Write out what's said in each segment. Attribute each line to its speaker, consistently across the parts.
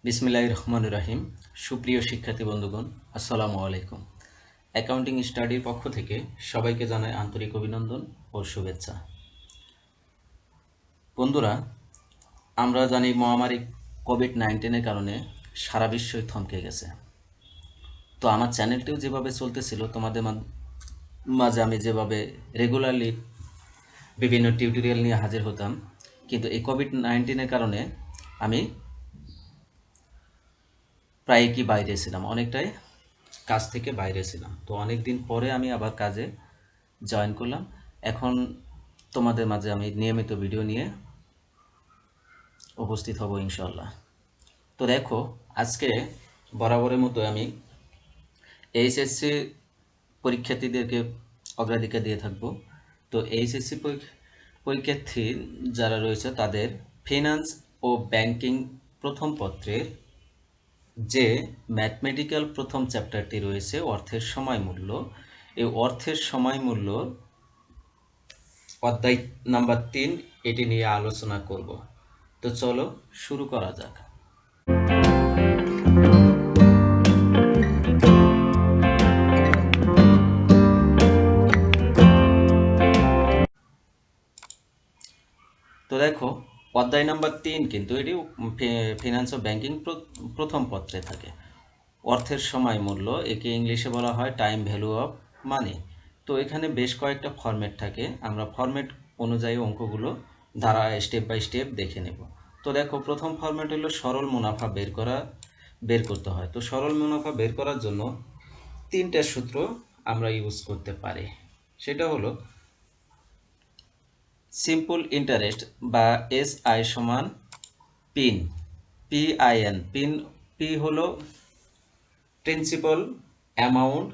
Speaker 1: বিসমিল্লাহির রহমানির রহিম। সুপ্রিয় শিক্ষার্থী বন্ধুগণ, আসসালামু আলাইকুম। অ্যাকাউন্টিং স্টাডির পক্ষ থেকে সবাইকে জানাই আন্তরিক অভিনন্দন ও শুভেচ্ছা। বন্ধুরা, আমরা জানি মহামারী কোভিড-19-এর কারণে সারা বিশ্বই থমকে গেছে। তো আমার চ্যানেলটিও যেভাবে চলতেছিল, তোমাদের মাঝে আমি যেভাবে রেগুলারলি বিভিন্ন টিউটোরিয়াল নিয়ে হাজির হতাম, কিন্তু এই কোভিড-19-এর কারণে আমি প্রায় কি বাইরে ছিলাম, অনেকটাই কাজ থেকে বাইরে ছিলাম। তো অনেক দিন পরে আমি আবার কাজে জয়েন করলাম। এখন তোমাদের মাঝে আমি নিয়মিত ভিডিও নিয়ে উপস্থিত হব ইনশাল্লাহ। তো দেখো, আজকে বরাবরের মতো আমি এইচএসসি পরীক্ষার্থীদেরকে অগ্রাধিকার দিয়ে থাকব। তো এইচএসসি পরীক্ষার্থী যারা রয়েছে তাদের ফিনান্স ও ব্যাংকিং প্রথম পত্রের যে ম্যাথমেটিক্যাল প্রথম চ্যাপ্টারটি রয়েছে অর্থের সময় মূল্য, এই অর্থের সময় মূল্য অধ্যায় নাম্বার 3 এটি নিয়ে আলোচনা করব। তো চলো শুরু করা যাক। তো দেখো, অধ্যায় নাম্বার 3 কিন্তু এটি ফিনান্স ও ব্যাংকিং প্রথম পত্রে থাকে। অর্থের সময় মূল্য, একে ইংলিশে বলা হয় টাইম ভ্যালু অফ মানি। তো এখানে বেশ কয়েকটা ফরম্যাট থাকে, আমরা ফরম্যাট অনুযায়ী অঙ্কগুলো ধারা স্টেপ বাই স্টেপ দেখে নেব। তো দেখো, প্রথম ফরম্যাট হলো সরল মুনাফা বের করতে হয়। তো সরল মুনাফা বের করার জন্য তিনটা সূত্র আমরা ইউজ করতে পারি। সেটা হলো সিম্পল ইন্টারেস্ট বা SI সমান পিন, PIN। পি হলো প্রিন্সিপাল অ্যামাউন্ট,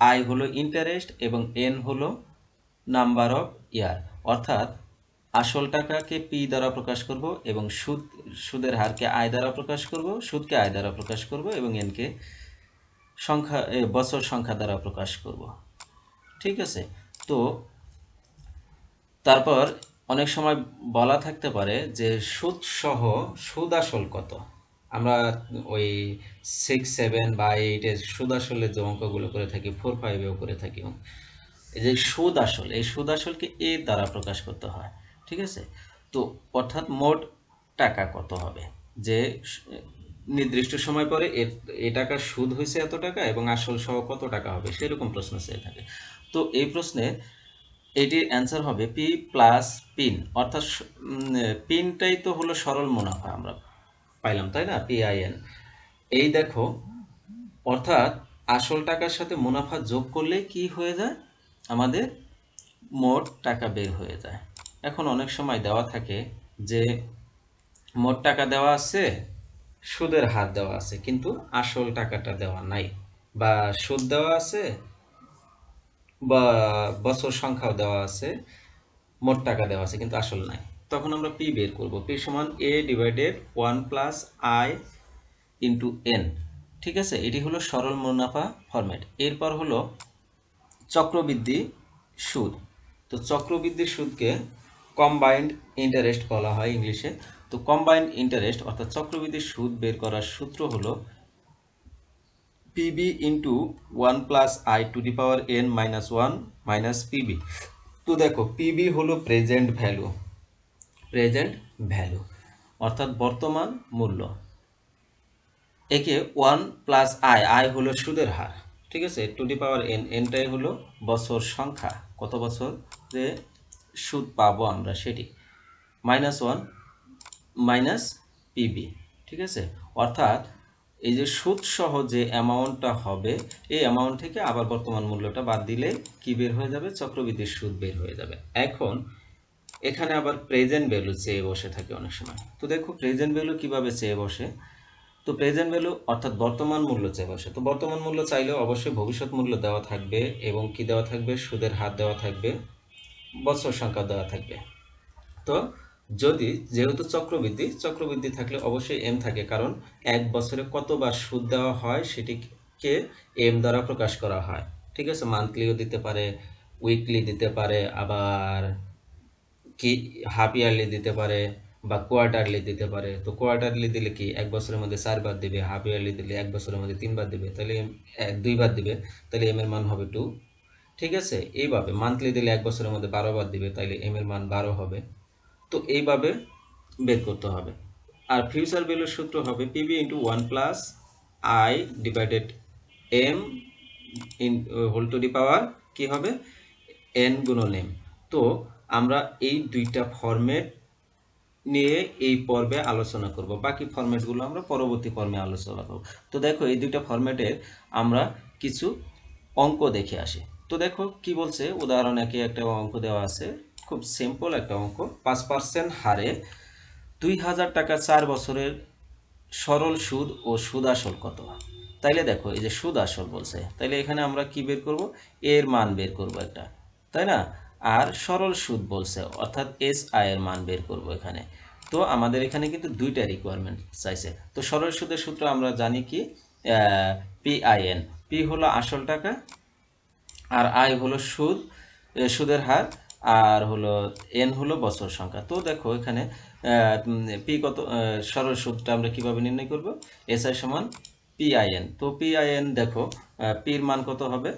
Speaker 1: আই হলো ইন্টারেস্ট এবং এন হলো নাম্বার অফ ইয়ার। অর্থাৎ আসল টাকাকে পি দ্বারা প্রকাশ করব এবং সুদের হারকে আই দ্বারা প্রকাশ করব, সুদকে আই দ্বারা প্রকাশ করব এবং এনকে বছর সংখ্যা দ্বারা প্রকাশ করব। ঠিক আছে? তো তারপর অনেক সময় বলা থাকতে পারে যে সুদ সহ সুদ আসল কত। আমরা ওই 6, 7 বা 8-এর সুদ আসলের যে অঙ্কগুলো করে থাকি, 4, 5-এও করে থাকি। এই যে সুদ আসল, এই সুদ আসলকে এ দ্বারা প্রকাশ করতে হয়। ঠিক আছে? তো অর্থাৎ মোট টাকা কত হবে, যে নির্দিষ্ট সময় পরে এ টাকার সুদ হয়েছে এত টাকা এবং আসল সহ কত টাকা হবে, সেরকম প্রশ্ন চেয়ে থাকে। তো এই প্রশ্নে এটির অ্যান্সার হবে পি প্লাস পিন। অর্থাৎ পিনটাই তো হলো সরল মুনাফা, আমরা পাইলাম তাই না, PIN। এই দেখো, অর্থাৎ আসল টাকার সাথে মুনাফা যোগ করলে কি হয়ে যায়, আমাদের মোট টাকা বের হয়ে যায়। এখন অনেক সময় দেওয়া থাকে যে মোট টাকা দেওয়া আছে, সুদের হার দেওয়া আছে, কিন্তু আসল টাকাটা দেওয়া নাই, বা সুদ দেওয়া আছে বা বছর সংখ্যাও দেওয়া আছে, মোট টাকা দেওয়া আছে কিন্তু আসল নাই। তখন আমরা পি বের করব। পি সমান A divided 1 plus I into N. ঠিক আছে? এটি হলো সরল মুনাফা ফরম্যাট। এরপর হলো চক্রবৃদ্ধি সুদ। তো চক্রবৃদ্ধি সুদকে কম্বাইন্ড ইন্টারেস্ট বলা হয় ইংলিশে। তো কম্বাইন্ড ইন্টারেস্ট অর্থাৎ চক্রবৃদ্ধি সুদ বের করার সূত্র হলো PB into 1 plus I two the power n minus 1 minus PB. তো দেখো, পিবি হলো প্রেজেন্ট ভ্যালু অর্থাৎ বর্তমান মূল্য। একে 1 প্লাস আই হলো সুদের হার। ঠিক আছে? টু দি পাওয়ার এনটাই হলো বছর সংখ্যা, কত বছরে সুদ পাবো আমরা সেটি, মাইনাস 1 মাইনাস পিবি। ঠিক আছে? অর্থাৎ এই যে সুদ সহ যে অ্যামাউন্টটা হবে, এই অ্যামাউন্ট থেকে আবার বর্তমান মূল্যটা বাদ দিলে কি বের হয়ে যাবে, চক্রবৃদ্ধির সুদ বের হয়ে যাবে। এখন এখানে আবার প্রেজেন্ট ভ্যালু চেয়ে বসে থাকে অনেক সময়। তো দেখো, প্রেজেন্ট ভ্যালু কিভাবে চেয়ে বসে। তো প্রেজেন্ট ভ্যালু অর্থাৎ বর্তমান মূল্য চেয়ে বসে। তো বর্তমান মূল্য চাইলেও অবশ্যই ভবিষ্যৎ মূল্য দেওয়া থাকবে এবং কি দেওয়া থাকবে, সুদের হার দেওয়া থাকবে, বছর সংখ্যা দেওয়া থাকবে। তো যেহেতু চক্রবৃদ্ধি থাকলে অবশ্যই এম থাকে, কারণ এক বছরে কতবার সুদ দেওয়া হয় সেটিকে এম দ্বারা প্রকাশ করা হয়। ঠিক আছে? মান্থলিও দিতে পারে, উইকলি দিতে পারে, আবার কি হাফ ইয়ারলি দিতে পারে, বা কোয়ার্টারলি দিতে পারে। তো কোয়ার্টারলি দিলে কি 1 বছরের মধ্যে 4 বার দিবে, হাফ ইয়ারলি দিলে 1 বছরের মধ্যে 3 বার দিবে, তাহলে 2 বার দিবে, তাহলে এম এর মান হবে 2। ঠিক আছে, এইভাবে মান্থলি দিলে 1 বছরের মধ্যে 12 বার দিবে, তাইলে এম এর মান 12 হবে। তো এইভাবে বের করতে হবে। আর ফিউচার ভ্যালুর সূত্র হবে PB into 1 plus I divided M in whole to the power কি হবে এন গুণন এম। তো আমরা এই দুইটা ফরম্যাট নিয়ে এই পর্বে আলোচনা করব, বাকি ফরম্যাটগুলো আমরা পরবর্তী পর্বে আলোচনা করব। তো দেখো এই দুইটা ফরম্যাটের আমরা কিছু অঙ্ক দেখে আসি। তো দেখো কি বলছে, উদাহরণ একে একটা অঙ্ক দেওয়া আছে, খুব সিম্পল একটা অঙ্ক। 5% হারে 2000 টাকা 4 বছরের সরল সুদ ও সুদ আসল কত? তাইলে দেখো এই যে সুদ আসল বলছে, তাইলে এখানে আমরা কি বের করব, এর মান বের করব একটা, তাই না? আর সরল সুদ বলছে, অর্থাৎ এস আই এর মান বের করব এখানে। তো আমাদের এখানে কিন্তু দুইটা রিকোয়ারমেন্ট চাইছে। তো সরল সুদের সূত্র আমরা জানি কি, পি আই এন। পি হলো আসল টাকা, আর আই হলো সুদ, সুদের হার, আর হলো এন হলো বছর সংখ্যা। তো দেখো এখানে পি কত, সরল সুদটা আমরা কিভাবে নির্ণয় করব, এস আই সমান পি আই এন। তো পি আই এন দেখো, পির মান কত হবে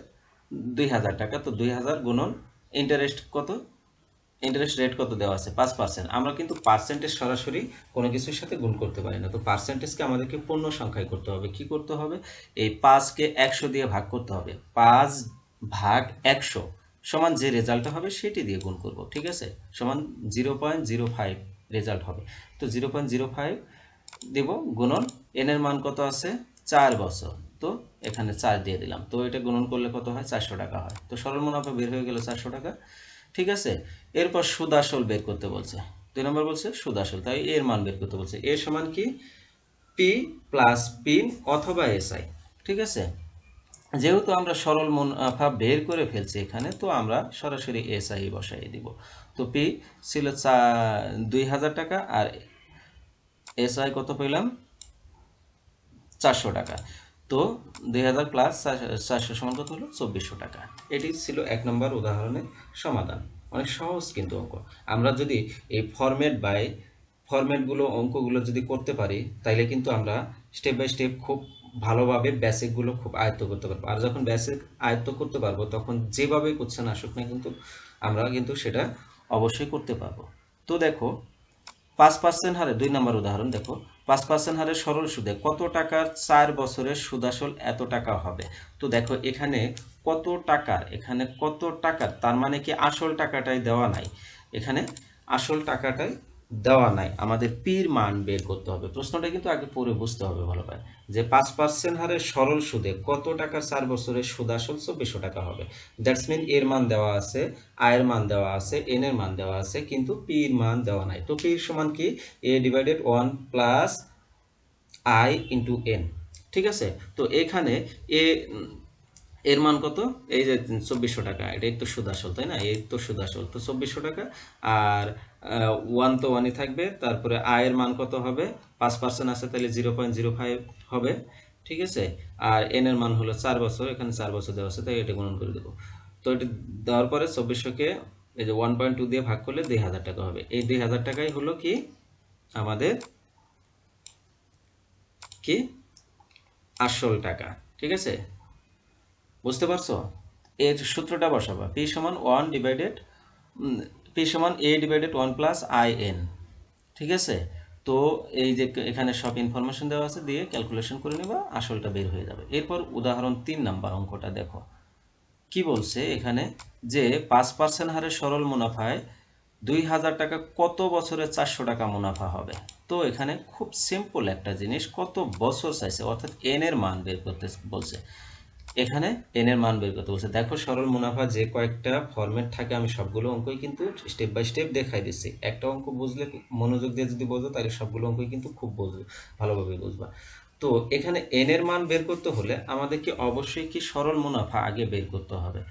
Speaker 1: 2000 টাকা, তো 2000 গুণন ইন্টারেস্ট কত, ইন্টারেস্ট রেট কত দেওয়া আছে 5%। আমরা কিন্তু পার্সেন্টেজ সরাসরি কোনো কিছুর সাথে গুণ করতে পারি না। তো পার্সেন্টেজকে আমাদেরকে পূর্ণ সংখ্যায় করতে হবে। কি করতে হবে, এই 5কে 100 দিয়ে ভাগ করতে হবে। 5 ভাগ 100 সমান যে রেজাল্টটা হবে সেটি দিয়ে গুণ করব। ঠিক আছে, সমান 0.05 রেজাল্ট হবে। তো 0.05 দেব গুণন এন এর মান কত আছে 4 বছর, তো এখানে 4 দিয়ে দিলাম। তো এটা গুণন করলে কত হয় 400 টাকা হয়। তো সরল মুনাফা বের হয়ে গেল 400 টাকা। ঠিক আছে, এরপর সুদ আসল বের করতে বলছে। 2 নম্বর বলছে সুদ আসল, তাই এর মান বের করতে বলছে। এর সমান কি, পি প্লাস পিন অথবা এসআই। ঠিক আছে, যেহেতু আমরা সরল মুনাফা বের করে ফেলছি এখানে, তো আমরা সরাসরি এসআই বসাই দিব। তো পি ছিল 2000 টাকা, আর এসআই কত পেলাম 400 টাকা। তো 2000 প্লাস 400 সমান কত হলো 2400 টাকা। এটি ছিল 1 নম্বর উদাহরণের সমাধান। অনেক সহজ কিন্তু অঙ্ক। আমরা যদি এই ফরম্যাটগুলো অঙ্কগুলো যদি করতে পারি, তাইলে কিন্তু আমরা স্টেপ বাই স্টেপ খুব ভালোভাবে বেসিকগুলো খুব আয়ত্ত করতে পারবো। আর যখন বেসিক আয়ত্ত করতে পারবো, তখন যেভাবে কোশ্চেন আসুক না কিন্তু আমরা কিন্তু সেটা অবশ্যই করতে পারবো। তো দেখো 5% হারে 2 নম্বর উদাহরণ দেখো, 5% হারে সরল সুদে কত টাকার 4 বছরের সুদ আসল এত টাকা হবে। তো দেখো এখানে কত টাকার, তার মানে কি আসল টাকাটাই দেওয়া নাই, এখানে আসল টাকাটাই দেওয়া নাই, আমাদের পির মান বের করতে হবে। প্রশ্নটা কিন্তু আগে পড়ে বুঝতে হবে ভালোভাবে, যে 5% হারে সরল সুদে কত টাকা 4 বছরের সুদ আসল 2400 টাকা হবে। দ্যাটস মিন এর মান দেওয়া আছে, আয়ের মান দেওয়া আছে, এন এর মান দেওয়া আছে, কিন্তু পি এর মান দেওয়া নাই। তো পি এর সমান কি, A divided 1 plus I into N. ঠিক আছে, তো এখানে এ এর মান কত, এই যে 2400 টাকা, এটাই তো সুদ আসল, তাই না? এই তো সুদ আসল, তো 2400 টাকা। আর 1 তো 1ই থাকবে, তারপরে আয়ের মান কত হবে, 5% আছে, তাহলে 0.05 হবে। ঠিক আছে, আর এন এর মান হলো 4 বছর, এখানে 4 বছর দেওয়া আছে, তাই এটা গুণন করে দেবো। তো এটা দেওয়ার পরে 2400কে এই যে 1.2 দিয়ে ভাগ করলে 2000 টাকা হবে। এই 2000 টাকাই হলো কি আমাদের কি আসল টাকা। ঠিক আছে, বুঝতে পারছো? এর সূত্রটা বসাবা, পি সমান 1 ডিভাইডেড পি সমান এ ডিভাইডেড 1 প্লাস আই এন। ঠিক আছে, তো এই যে এখানে সব ইনফরমেশন দেওয়া আছে, দিয়ে ক্যালকুলেশন করে নেবা, আসলটা বের হয়ে যাবে। এরপর উদাহরণ 3 নাম্বার অঙ্কটা দেখো কি বলছে এখানে, যে 5% হারে সরল মুনাফায় 2000 টাকা কত বছরে 400 টাকা মুনাফা হবে। তো এখানে খুব সিম্পল একটা জিনিস, কত বছর চাইছে, অর্থাৎ এন এর মান বের করতে বলছে। এখানে এন এর মান বের করতে বলছে। দেখো সরল মুনাফা যে কয়েকটা ফরম্যাট থাকে, আমি সবগুলো অঙ্কই কিন্তু স্টেপ বাই স্টেপ দেখাই দিচ্ছি। একটা অঙ্ক বুঝলে, মনোযোগ দিয়ে যদি বোঝো, তাহলে সবগুলো অঙ্কই কিন্তু খুব ভালোভাবে বুঝবা। তো এখানে এন এর মান বের করতে হলে আমাদেরকে অবশ্যই কি সরল মুনাফা আগে বের করতে হবে।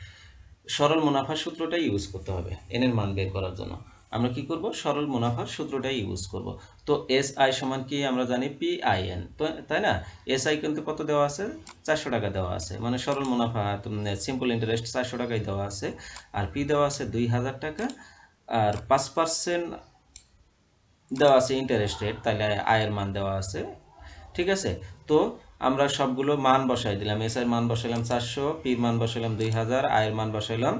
Speaker 1: সরল মুনাফার সূত্রটাই ইউজ করতে হবে এন এর মান বের করার জন্য। আমরা কি করব, সরল মুনাফার সূত্রটাই ইউজ করব। তো এস আই সমান কি আমরা জানি পি আই এন, তো তাই না? এস আই কিন্তু কত দেওয়া আছে, 400 টাকা দেওয়া আছে, মানে সরল মুনাফা সিম্পল ইন্টারেস্ট 400 টাকাই দেওয়া আছে। আর পি দেওয়া আছে 2000 টাকা, আর 5% দেওয়া আছে ইন্টারেস্ট রেট, তাহলে আয়ের মান দেওয়া আছে। ঠিক আছে, তো আমরা সবগুলো মান বসাই দিলাম। এস এর মান বসাইলাম 400, পির মান বসাইলাম 2000, আয়ের মান বসাইলাম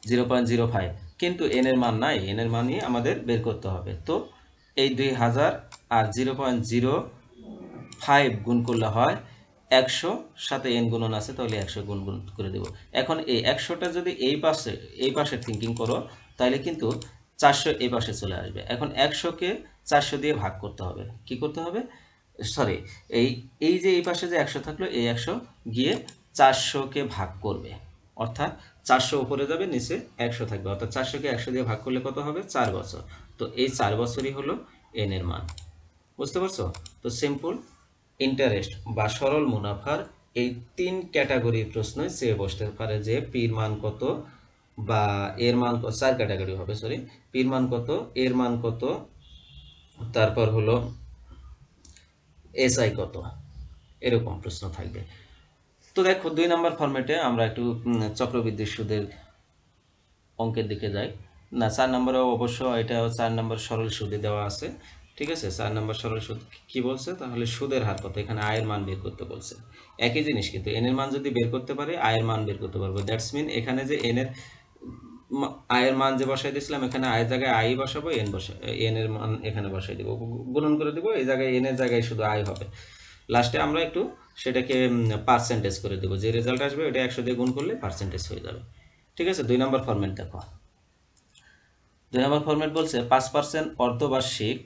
Speaker 1: 0.05, কিন্তু এন এর মান নাই, এন এর মানই আমাদের বের করতে হবে। তো এই 2000 আর 0.05 গুণ করলে হয় 100, সাথে এন গুণন আছে, তাহলে 100 গুণ গুণ করে দেব। এখন এই 100টা যদি এই পাশে থিঙ্কিং করো, তাহলে কিন্তু 400 এই পাশে চলে আসবে। এখন 100কে 400 দিয়ে ভাগ করতে হবে। কি করতে হবে? সরি, এই এই যে এই পাশে যে 100 থাকলো, এই 100 গিয়ে 400কে ভাগ করবে, অর্থাৎ 400 উপরে যাবে, নিচে 100 থাকবে, অর্থাৎ 400কে 100 দিয়ে ভাগ করলে কত হবে? 4 বছর। তো এই 4 বছরই হলো এন এর মান। বুঝতে পারছো? তো সিম্পল ইন্টারেস্ট বা সরল মুনাফার এই 3 ক্যাটাগরির প্রশ্ন চেয়ে বসতে পারে যে পির মান কত বা এর মান কত। 4 ক্যাটাগরি হবে, সরি। পির মান কত, এর মান কত, তারপর হলো এসআই কত, এরকম প্রশ্ন থাকবে। তো দেখো 2 নম্বর ফরম্যাটে আমরা একটু চক্রবৃদ্ধি সুদের অঙ্কের দিকে যাই। না, 4 নম্বরেও অবশ্য এটা 4 নম্বর সরল সুদে দেওয়া আছে। ঠিক আছে, 4 নম্বর সরল সুদ কি বলছে? তাহলে সুদের হার কত, এখানে আয়ের মান বের করতে বলছে। একই জিনিস, কিন্তু এন এর মান যদি বের করতে পারে, আয়ের মান বের করতে পারবো। দ্যাটস মিন এখানে যে এন এর আয়ের মান যে বসাই দিয়েছিলাম, এখানে আয়ের জায়গায় আই বসাবো, এন এর মান এখানে বসাই দিব, গুণন করে দিব, এই জায়গায় এন এর জায়গায় শুধু আই হবে। লাস্টে আমরা একটু সেটাকে পার্সেন্টেজ করে দেবো, যে রেজাল্ট আসবে ওটা 100 দিয়ে গুণ করলে পার্সেন্টেজ হয়ে যাবে। ঠিক আছে, 2 নম্বর ফরম্যাট দেখো। 2 নম্বর ফরম্যাট বলছে 5% অর্ধবার্ষিক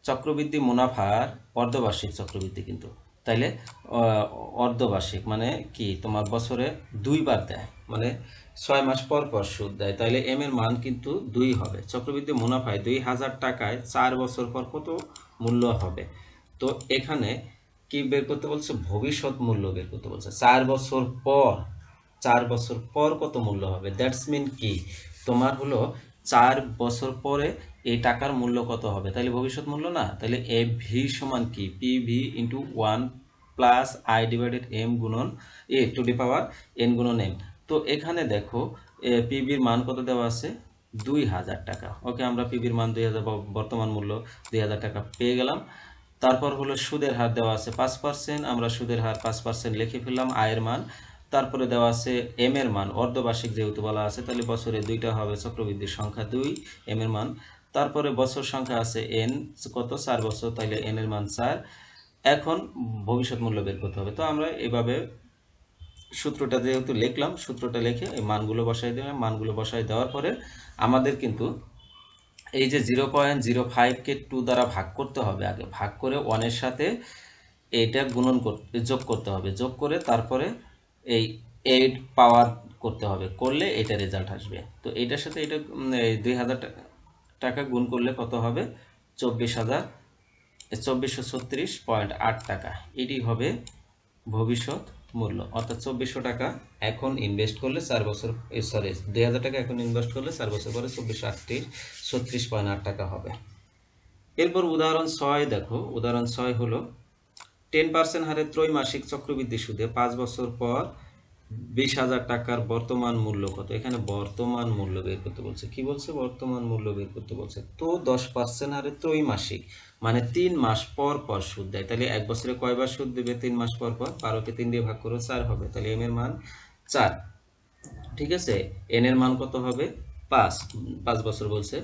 Speaker 1: চক্রবৃদ্ধি মুনাফার, অর্ধবার্ষিক চক্রবৃদ্ধি কিন্তু, তাইলে অর্ধবার্ষিক মানে কি? তোমার বছরে 2 বার দেয়, মানে 6 মাস পর পর সুদ দেয়, তাইলে এম এর মান কিন্তু 2 হবে। চক্রবৃদ্ধি মুনাফায় 2000 টাকায় 4 বছর পর কত মূল্য হবে? তো এখানে কি বের করতে বলছে? ভবিষ্যৎ মূল্য বের করতে বলছে। 4 বছর পর, 4 বছর পর কত মূল্য হবে? দ্যাটস মিন কি? তোমার হলো 4 বছর পরে এই টাকার মূল্য কত হবে? তাহলে ভবিষ্যৎ মূল্য না? তাহলে এ ভি সমান কি? P V into 1 plus I divided M গুণন A to the power N গুণন এম। তো এখানে দেখো পিবির মান কত দেওয়া আছে? 2000 টাকা। ওকে, আমরা পিবির মান 2000, বর্তমান মূল্য 2000 টাকা পেয়ে গেলাম। তারপর হলো সুদের হার দেওয়া আছে 5%, আমরা সুদের হার 5% লিখে ফেললাম। আয়ের মান, তারপরে দেওয়া আছে এম এর মান, অর্ধবার্ষিক যেহেতু বলা আছে, তাহলে বছরে 2টা হবে, চক্রবৃদ্ধির সংখ্যা 2, এম এর মান। তারপরে বছর সংখ্যা আছে এন কত? 4 বছর, তাহলে এন এর মান 4। এখন ভবিষ্যৎ মূল্য বের করতে হবে। তো আমরা এভাবে সূত্রটা যেহেতু লিখলাম, সূত্রটা লিখে এই মানগুলো বসাই দিলাম। মানগুলো বসাই দেওয়ার পরে আমাদের কিন্তু এই যে 0.05কে 2 দ্বারা ভাগ করতে হবে, আগে ভাগ করে 1 এর সাথে এইটা গুণন করতে, যোগ করতে হবে, যোগ করে তারপরে এই 8 পাওয়ার করতে হবে, করলে এটা রেজাল্ট আসবে। তো এইটার সাথে এটা 2000 টাকা গুণ করলে কত হবে? 2436.8 টাকা। এটি হবে ভবিষ্যৎ মূল্য, অর্থাৎ 2400 টাকা এখন ইনভেস্ট করলে 4 বছর, সরি 2000 টাকা এখন ইনভেস্ট করলে 4 বছর পরে 2436.8 টাকা হবে। এরপর উদাহরণ 6 দেখো। উদাহরণ 6 হলো 10% হারে ত্রৈমাসিক চক্রবৃদ্ধি সুদে 5 বছর পর 20,000 টাকার বর্তমান মূল্য কত? এখানে বর্তমান মূল্য বের করতে বলছে। কি বলছে? বর্তমান মূল্য বের করতে বলছে। তো 10% হারে ত্রৈমাসিক মানে 3 মাস পর পর সুদ দেয়, তাহলে এক বছরে কয়বার সুদ দেবে? 3 মাস পর পর। 12কে 3 দিয়ে ভাগ করো, 4 হবে, তাহলে এম এর মান 4। ঠিক আছে, এন এর মান কত হবে? 5 বছর বলছে।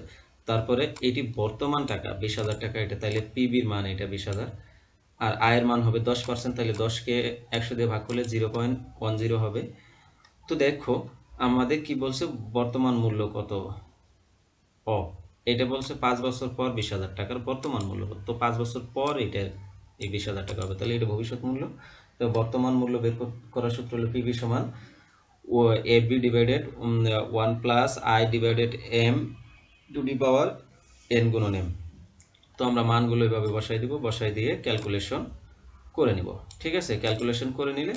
Speaker 1: তারপরে এটি বর্তমান টাকা 20,000 টাকা, এটা তাহলে পিবির মান এটা 20,000। আর আয়ের মান হবে 10%, তাহলে 10কে 100 দিয়ে ভাগ করলে 0.10 হবে। তো দেখো আমাদের কি বলছে? বর্তমান মূল্য কত? এটা বলছে 5 বছর পর 20,000 টাকার বর্তমান মূল্য কত? তো 5 বছর পর এটা এই 20,000 টাকা হবে, তাহলে এটা ভবিষ্যৎ মূল্য। তো বর্তমান মূল্য বের করার সূত্র হলো পিবি সমান ও A B divided 1 plus I divided M to the power N গুণন এম। তো আমরা মানগুলো এভাবে বসাই দিব, বসাই দিয়ে ক্যালকুলেশন করে নিব। ঠিক আছে, ক্যালকুলেশন করে নিলে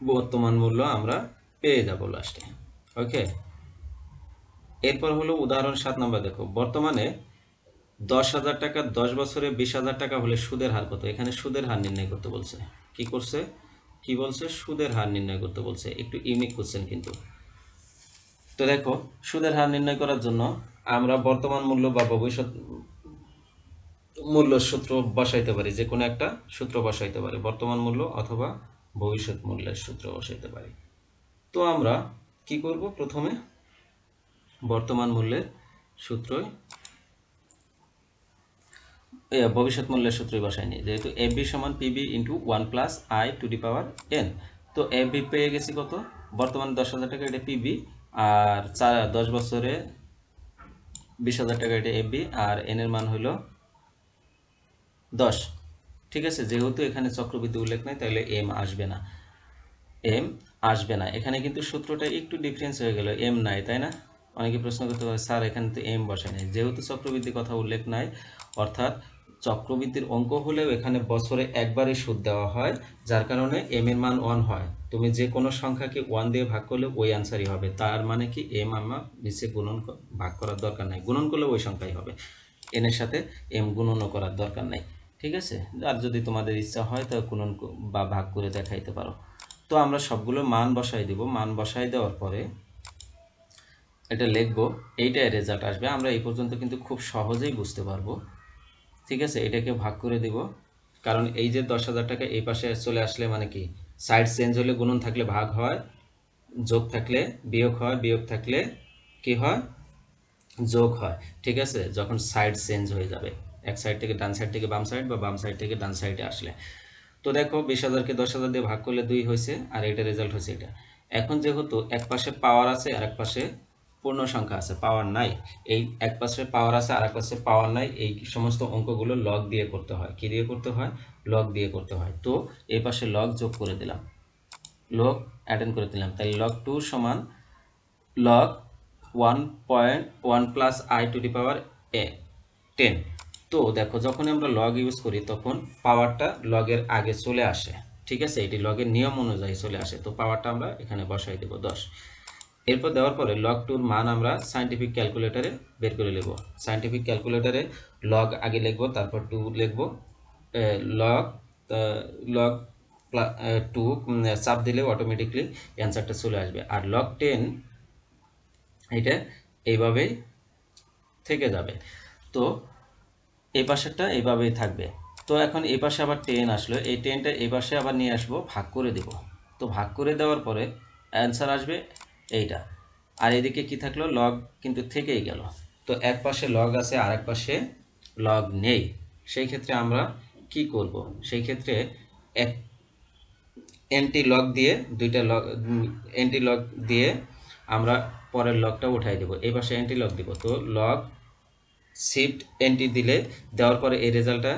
Speaker 1: বর্তমান মূল্য আমরা পেয়ে যাব লাস্টে। ওকে, এরপর হলো উদাহরণ 7 নম্বর দেখো। বর্তমানে 10,000 টাকা 10 বছরে 20,000 টাকা হলে সুদের হার কত? এখানে সুদের হার নির্ণয় করতে বলছে। কি করছে? কি বলছে? সুদের হার নির্ণয় করতে বলছে। একটু ইউনিক কোশ্চেন কিন্তু। তো দেখো সুদের হার নির্ণয় করার জন্য আমরা বর্তমান মূল্য বা ভবিষ্যৎ মূল্য সূত্র বসাইতে পারি, যে কোনো একটা সূত্র বসাইতে পারি, বর্তমান মূল্য অথবা ভবিষ্যৎ মূল্যের সূত্র বসাইতে পারি। তো আমরা কি করব, প্রথমে বর্তমান মূল্যের সূত্রই ভবিষ্যৎ মূল্যের সূত্রই বসাই নিই, যেহেতু এফ বি সমান পিবি ইন্টু 1+i⁴n। তো এফ বি পেয়ে গেছি কত, বর্তমানে 10,000 টাকা, এটা পিবি, আর 10 বছরে 20,000 টাকা, এটা এফ বি, আর এন এর মান হলো 10। ঠিক আছে, যেহেতু এখানে চক্রবৃদ্ধি উল্লেখ নাই তাহলে এম আসবে না, এম আসবে না। এখানে কিন্তু সূত্রটা একটু ডিফারেন্স হয়ে গেল, এম নাই, তাই না? অনেকে প্রশ্ন করতে পারে স্যার এখানে তো এম বসায় নাই, যেহেতু চক্রবৃদ্ধির কথা উল্লেখ নাই, অর্থাৎ চক্রবৃদ্ধির অঙ্ক হলেও এখানে বছরে একবারই সুদ দেওয়া হয়, যার কারণে এম এর মান 1 হয়। তুমি যে কোনো সংখ্যাকে 1 দিয়ে ভাগ করলে ওই আনসারই হবে, তার মানে কি এম আমার নিচে ভাগ করার দরকার নাই, গুণন করলে ওই সংখ্যাই হবে, এন এর সাথে এম গুণনও করার দরকার নাই। ঠিক আছে, আর যদি তোমাদের ইচ্ছা হয় তো গুণন বা ভাগ করে দেখাইতে পারো। তো আমরা সবগুলো মান বসাই দিব, মান বসাই দেওয়ার পরে এটা লিখবো, এইটাই রেজাল্ট আসবে। আমরা এই পর্যন্ত কিন্তু খুব সহজেই বুঝতে পারবো। ঠিক আছে, এটাকে ভাগ করে দিব, কারণ এই যে 10,000 টাকা এই পাশে চলে আসলে মানে কি, সাইড চেঞ্জ হলে গুণন থাকলে ভাগ হয়, যোগ থাকলে বিয়োগ হয়, বিয়োগ থাকলে কি হয়, যোগ হয়। ঠিক আছে, যখন সাইড চেঞ্জ হয়ে যাবে, এক সাইড থেকে ডান সাইড থেকে বাম সাইড বা বাম সাইড থেকে ডান সাইডে আসলে। তো দেখো 20,000-কে 10,000 দিয়ে ভাগ করলে 2 হয়েছে, আর এটা রেজাল্ট হয়েছে এটা। এখন যেহেতু এক পাশে পাওয়ার আছে আর এক পাশে পূর্ণ সংখ্যা আছে, পাওয়ার নাই, এই এক পাশে পাওয়ার আছে আর এক পাশে পাওয়ার নাই, এই সমস্ত অঙ্কগুলো লগ দিয়ে করতে হয়। কি দিয়ে করতে হয়, লগ দিয়ে করতে হয়। তো এই পাশে লগ যোগ করে দিলাম, লগ অ্যাটেন্ড করে দিলাম, তাই log 2 সমান log 1.1+i⁴ n। তো দেখো যখন আমরা লগ ইউজ করি তখন পাওয়ারটা লগের আগে চলে আসে। ঠিক আছে, এটি লগের নিয়ম অনুযায়ী চলে আসে। তো পাওয়ারটা আমরা এখানে বসাই দেব 10। এরপর দেওয়ার পরে log 2 মান আমরা সায়েন্টিফিক ক্যালকুলেটরে বের করে নেব। সায়েন্টিফিক ক্যালকুলেটরে লগ আগে লিখব, তারপর 2 লিখব, লগ লগ 2 চাপ দিলে অটোমেটিকলি অ্যান্সারটা চলে আসবে। আর log 10 এটা এইভাবেই থেকে যাবে। তো এই পাশেরটা এইভাবেই থাকবে। তো এখন এই পাশে আবার 10 আসলো, এই 10টা এই পাশে আবার নিয়ে আসবো, ভাগ করে দেব। তো ভাগ করে দেওয়ার পরে অ্যান্সার আসবে এইটা। আর এদিকে কি থাকলো, লগ কিন্তু থেকেই গেল। তো এক পাশে লগ আছে আর এক পাশে লগ নেই, সেই ক্ষেত্রে আমরা কি করব, সেই ক্ষেত্রে এক এন্টি লগ দিয়ে দুইটা লগ এন্টি লগ দিয়ে আমরা পরের লগটা উঠাই দেব, এই পাশে এন্টি লগ দিব। তো লগ শিফট এন্টি দিলে দেওয়ার পরে এই রেজাল্টটা,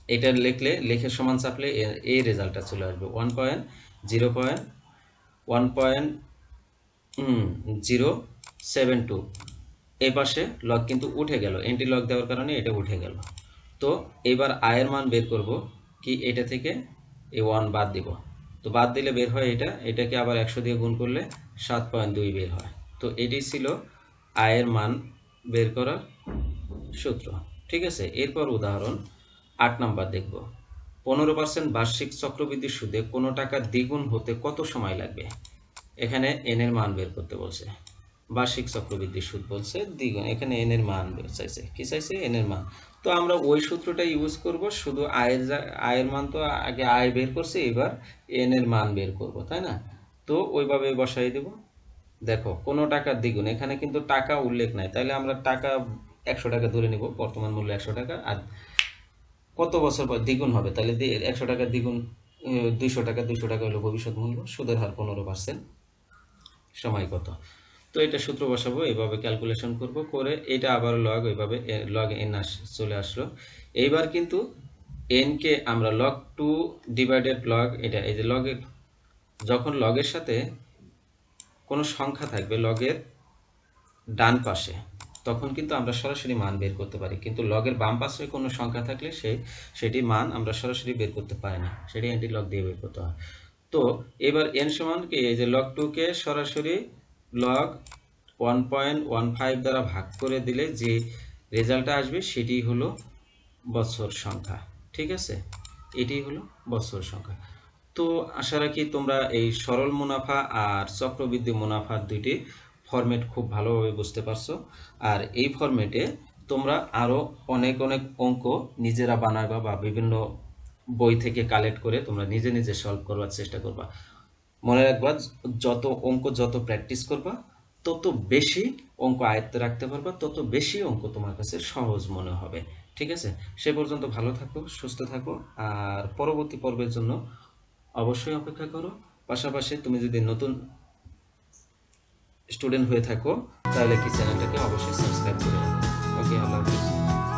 Speaker 1: এটা লিখলে লিখে সমান চাপলে এই রেজাল্টটা চলে আসবে 1.0.1.072। এই পাশে লগ কিন্তু উঠে গেল, এন্টি লগ দেওয়ার কারণে এটা উঠে গেল। তো এবার আয়ের মান বের করব, কি এটা থেকে এই 1 বাদ দিব। তো বাদ দিলে বের হয় এটা, এটাকে আবার 100 দিয়ে গুণ করলে 7.2 বের হয়। তো এটি ছিল আয়ের মান বের করার সূত্র। ঠিক আছে, এরপর উদাহরণ 8 নাম্বার দেখব। 15% বার্ষিক চক্রবৃদ্ধি সুদে কোনো টাকা দ্বিগুণ হতে কত সময় লাগবে? এখানে এন এর মান বের করতে বলছে, বার্ষিক চক্রবৃদ্ধি সুদ বলছে দ্বিগুণ, এখানে এন এর মান চাইছে, কি চাইছে, এন এর মান। তো আমরা ওই সূত্রটা ইউজ করব, শুধু আয়ের মান তো আগে আয় বের করছি, এবার এন এর মান বের করব, তাই না? তো ওইভাবে বসাই দেব। দেখো কোনো টাকার দ্বিগুণ, এখানে কিন্তু টাকা উল্লেখ নাই, তাহলে আমরা টাকা 100 টাকা ধরে নিব, বর্তমান মূল্য 100 টাকা, আর কত বছর পর দ্বিগুণ হবে, তাহলে 100 টাকা দ্বিগুণ 200 টাকা, 200 টাকা হলো ভবিষ্যৎ মূল্য, সুদের হার 15%, সময় কত। তো এটা সূত্র বসাবো, এইভাবে ক্যালকুলেশন করব, করে এটা আবার লগ, ওইভাবে লগ এন চলে আসলো। এইবার কিন্তু এন কে আমরা log 2 ডিভাইডেড লগ, এটা এই যে লগের, যখন লগের সাথে কোনো সংখ্যা থাকবে লগের ডান পাশে, তখন কিন্তু আমরা সরাসরি মান বের করতে পারি, কিন্তু লগের বাম পাশে কোনো সংখ্যা থাকলে সেটি মান আমরা সরাসরি বের করতে পারি না, সেটি অ্যান্টি লগ দিয়ে বের করতে হয়। তো এবার এন সমান কি, এই যে log 2 কে সরাসরি log 1.15 দ্বারা ভাগ করে দিলে যে রেজাল্টটা আসবে সেটি হলো বছর সংখ্যা। ঠিক আছে, এটি হলো বছর সংখ্যা। তো আশা রাখি তোমরা এই সরল মুনাফা আর চক্রবৃদ্ধি মুনাফার দুইটি ফরম্যাট খুব ভালোভাবে বুঝতে পারছো। আর এই ফরম্যাটে তোমরা আরও অনেক অনেক অঙ্ক নিজেরা বানাবা বা বিভিন্ন বই থেকে কালেক্ট করে তোমরা নিজে নিজে সলভ করবার চেষ্টা করবা। মনে রাখবা, যত অঙ্ক যত প্র্যাকটিস করবা তত বেশি অঙ্ক আয়ত্তে রাখতে পারবা, তত বেশি অঙ্ক তোমার কাছে সহজ মনে হবে। ঠিক আছে? সে পর্যন্ত ভালো থাকো, সুস্থ থাকো, আর পরবর্তী পর্বের জন্য অবশ্যই অপেক্ষা করো। পাশাপাশি তুমি যদি নতুন স্টুডেন্ট হয়ে থাকো তাহলে কি চ্যানেলটাকে অবশ্যই সাবস্ক্রাইব করে রাখো। ওকে, আল্লাহ হাফিজ।